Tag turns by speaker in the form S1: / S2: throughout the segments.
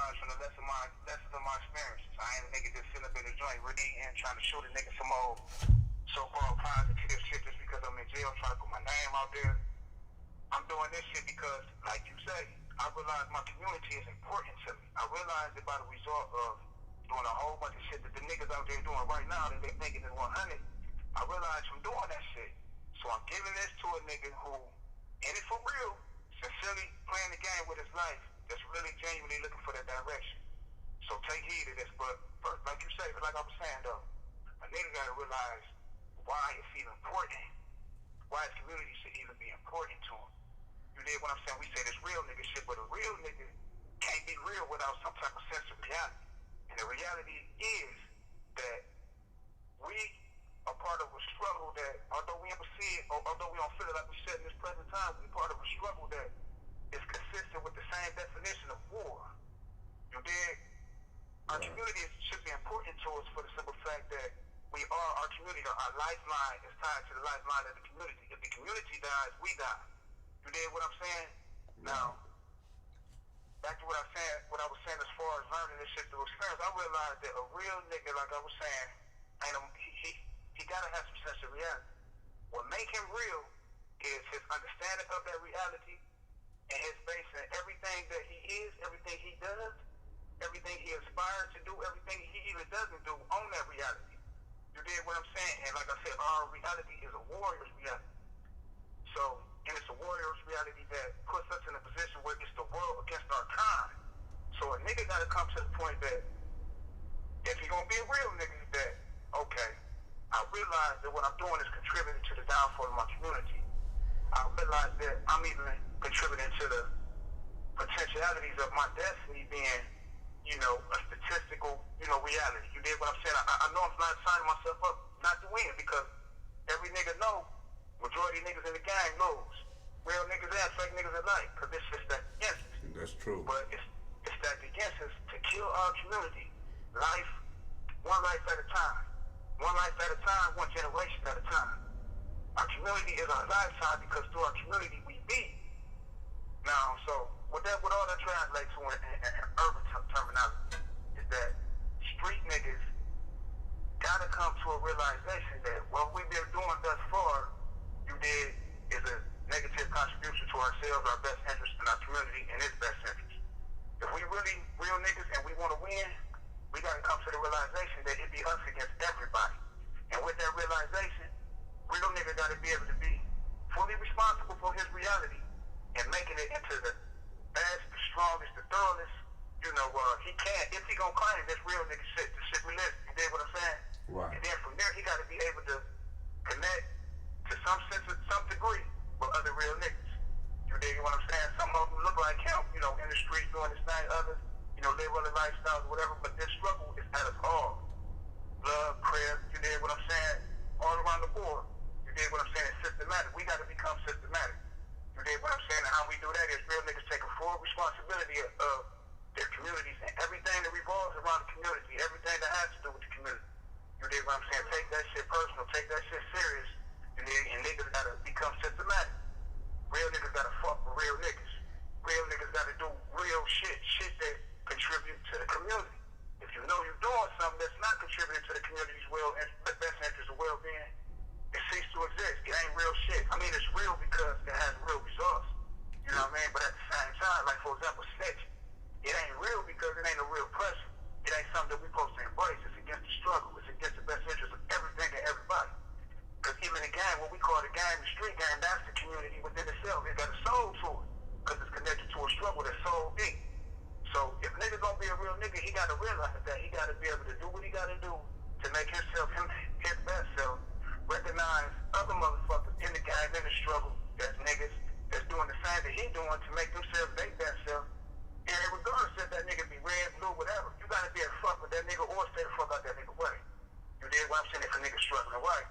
S1: realized from the lessons of my experiences. I ain't a nigga just sitting up in the joint reading and trying to shoot a nigga some old so-called positive shit just because I'm in jail trying to put my name out there. I'm doing this shit because, like you say, I realize my community is important to me. I realize that by the result of doing a whole bunch of shit that the niggas out there doing right now that they thinking is 100, I realize from doing that shit. So I'm giving this to a nigga who, in it for real, sincerely playing the game with his life, that's really genuinely looking for that direction. So take heed of this, but first, like you say, like I was saying though, a nigga gotta realize why it's even important, why his community should even be important to him. You dig what I'm saying? We say this real nigga shit, but a real nigga can't be real without some type of sense of reality. And the reality is that we are part of a struggle that, although we never see it, or although we don't feel it like we should in this present time, we're part of a struggle that is consistent with the same definition of war. You dig? Our community should be important to us for the simple fact that our community, our lifeline is tied to the lifeline of the community. If the community dies, we die. You dig what I'm saying? Now, back to what I was saying as far as learning this shit through experience, I realized that a real nigga, like I was saying, he gotta have some sense of reality. What make him real is his understanding of that reality and his basing everything that he is, everything he does, everything he aspires to do, everything he even doesn't do on that reality. You dig what I'm saying? And like I said, our reality is a warrior's reality. So, and it's a warrior's reality that puts us in a position where it's the world against our kind. So a nigga gotta come to the point that if he gonna be a real nigga, that, okay, I realize that what I'm doing is contributing to the downfall of my community. I realize that I'm even contributing to the potentialities of my destiny being, a statistical, reality. You dig what I'm saying? I know I'm not signing myself up not to win because every nigga know majority of niggas in the gang lose. Real niggas and fake niggas alike, because it's just that against us.
S2: That's true.
S1: But it's that against us to kill our community, one life at a time. One life at a time, one generation at a time. Our community is our lifetime because through our community we beat. Now, so what all that translates to in urban terminology is that street niggas gotta come to a realization that what we've been doing thus far, is a negative contribution to ourselves, our best interest in our community, and its best interest. If we really real niggas and we want to win, we gotta come to the realization that it be us against everybody. And with that realization, real nigga gotta be able to be fully responsible for his reality and making it into the best, the strongest, the thoroughest. He can't, if he gonna claim this real nigga shit, the shit we live, you dig what I'm saying?
S2: Right.
S1: And then from there, he gotta be able to connect to some degree with other real niggas. You dig what I'm saying? Some of them look like him, in the streets doing this thing, others, live other lifestyles or whatever, but this struggle is at us all. Love, prayer, you dig what I'm saying? All around the board. You dig what I'm saying? It's systematic. We gotta become systematic. You dig what I'm saying? And how we do that is real niggas taking full responsibility of their communities and everything that revolves around the community, everything that has to do with the community. You dig what I'm saying? Take that shit personal, take that shit serious, and niggas gotta become systematic. Real niggas gotta fuck with real niggas. Real niggas gotta do real shit that contribute to the community. If you know you're doing something that's not contributing to the community's best interest or well-being, it ceases to exist. It ain't real shit. I mean, it's real because it has real results. You know what I mean? But at the same time, like for example, snitch, it ain't real because it ain't a real person. It ain't something that we're supposed to embrace. It's against the struggle. It's against the best interest of everything and everybody. Because even the game, what we call the game, the street game, that's the community within itself. It got a soul to it because it's connected to a struggle that's soul deep. So if nigga gonna be a real nigga, he gotta realize that. He gotta be able to do what he gotta do to make himself his best self. Recognize other motherfuckers in the game, in the struggle, that's niggas that's doing the same that he doing to make themselves their best self. And regardless if that nigga be red, blue, whatever, you gotta be a fuck with that nigga or stay the fuck out that nigga way. You dig what I'm saying? If a nigga struggling, right?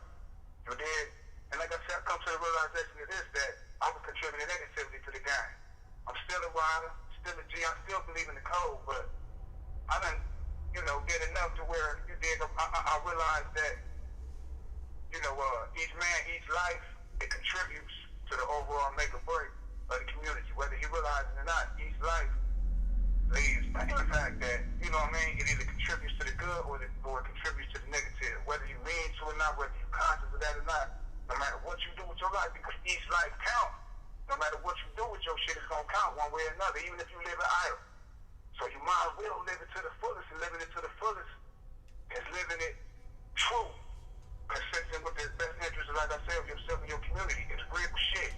S1: You dig? And like I said, I come to the realization of this, that I was contributing negatively to the game. I'm still a rider, still a G, I still believe in the code, but I done, get enough to where, you dig, I realized that, each man, each life, it contributes to the overall make or break of the community. Whether he realizes it or not, each life, leaves in the fact that, you know what I mean, it either contributes to the good or it contributes to the negative. Whether you mean to or not, whether you're conscious of that or not, no matter what you do with your life, because each life counts. No matter what you do with your shit, it's gonna count one way or another, even if you live it idle. So you might as well live it to the fullest, and living it to the fullest is living it true. Consistent with the best interests, like I said, of yourself and your community. It's real shit.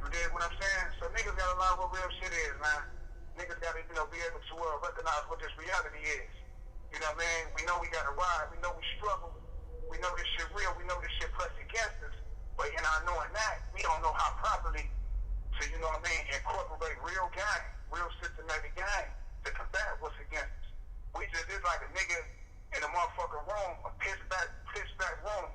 S1: You dig what I'm saying? So niggas gotta learn what real shit is, man. Niggas gotta, be able to recognize what this reality is. You know what I mean? We know we gotta ride. We know we struggle. We know this shit real. We know this shit pressed against us. But in our knowing that, we don't know how properly to, you know what I mean, incorporate real game, real systematic game to combat what's against us. We just is like a nigga in a motherfucking room, a pitch back room.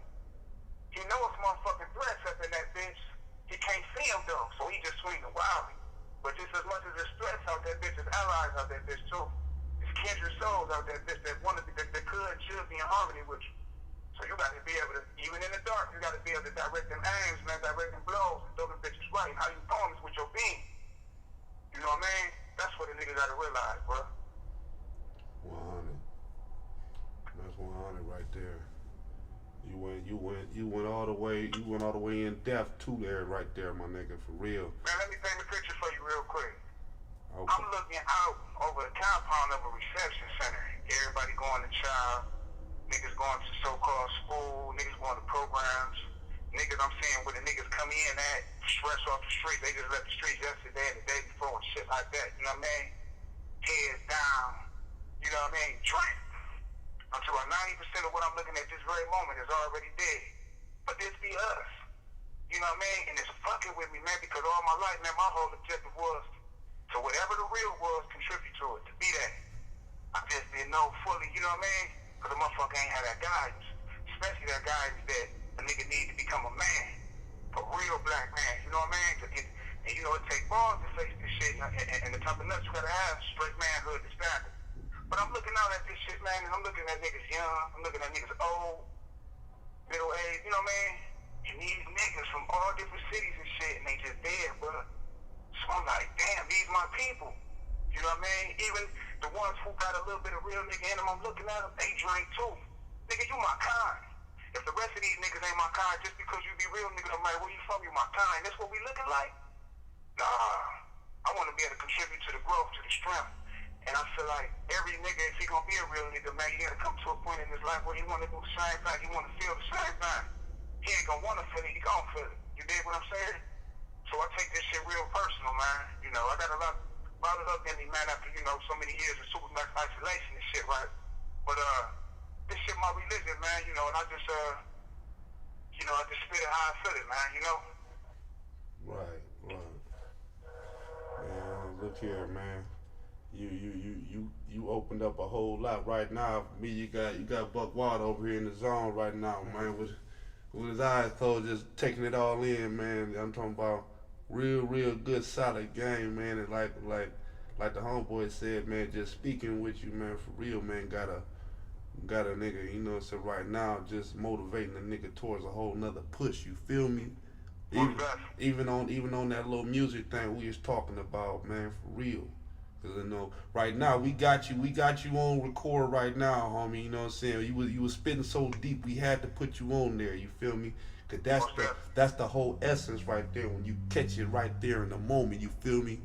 S1: He knows motherfucking threats up in that bitch. He can't see them though, so he just swinging wildly. But just as much as there's threats out that bitch, there's allies out that bitch too. There's kindred souls out that bitch that want to be, that could and should be in harmony with you. So you got to be able to, even in the dark, you got to be able to direct them aims, man, direct them blows, and throw them bitches right. How you throw them is with your being. You know what I mean? That's what a nigga got to realize, bro.
S2: 100. That's 100 right there. You went all the way in depth to there right there, my nigga, for real.
S1: Man, let me paint a picture for you real quick.
S2: Okay.
S1: I'm looking out over the compound of a reception center. Everybody going to child. Niggas going to so-called school, niggas going to programs. Niggas I'm seeing where the niggas come in at, fresh off the street. They just left the streets yesterday and the day before and shit like that, you know what I mean? Heads down, you know what I mean? Drink. Until about 90% of what I'm looking at this very moment is already dead. But this be us. You know what I mean? And it's fucking with me, man, because all my life, man, my whole objective was to whatever the real was, contribute to it, to be that. I just didn't know fully, you know what I mean? Because the motherfucker ain't had that guidance. Especially that guidance that a nigga need to become a man. A real black man, you know what I mean? And you know, it takes balls to face this shit. And the type of nuts you gotta have, straight manhood to stand it. But I'm looking out at this shit, man, and I'm looking at niggas young. I'm looking at niggas old, middle age, you know what I mean? And these niggas from all different cities and shit, and they just dead, bro. So I'm like, damn, these my people. You know what I mean? Even the ones who got a little bit of real nigga in them, I'm looking at them, they drink too. Nigga, you my kind. If the rest of these niggas ain't my kind, just because you be real nigga, I'm like, where you from? You my kind. That's what we looking like? Nah. I want to be able to contribute to the growth, to the strength. And I feel like every nigga, if he gonna be a real nigga, man, he gotta come to a point in his life where he wanna do the same thing, he wanna feel the same thing. He ain't gonna wanna feel it, he gonna feel it. You dig what I'm saying? So I take this shit real personal, man. You know, I got a lot bottled up in me, man, after, you know, so many years of supermax isolation and shit, right? But this shit my religion, man, you know, and I just spit it how I feel it, man, you know?
S2: Right. Man, look here, man. You opened up a whole lot right now. For me, you got Buck Wild over here in the zone right now, man, with his eyes closed, just taking it all in, man. I'm talking about real good solid game, man. And like the homeboy said, man, just speaking with you, man, for real, man, got a nigga, you know, so right now just motivating the nigga towards a whole nother push, you feel me? Even on that little music thing we was talking about, man, for real. Cause you know, right now we got you on record right now, homie. You know what I'm saying? You was spitting so deep, we had to put you on there. You feel me? Cause that's the whole essence right there. When you catch it right there in the moment, you feel me?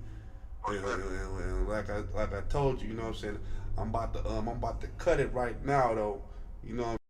S2: And like I told you, you know what I'm saying? I'm about to cut it right now though. You know what I'm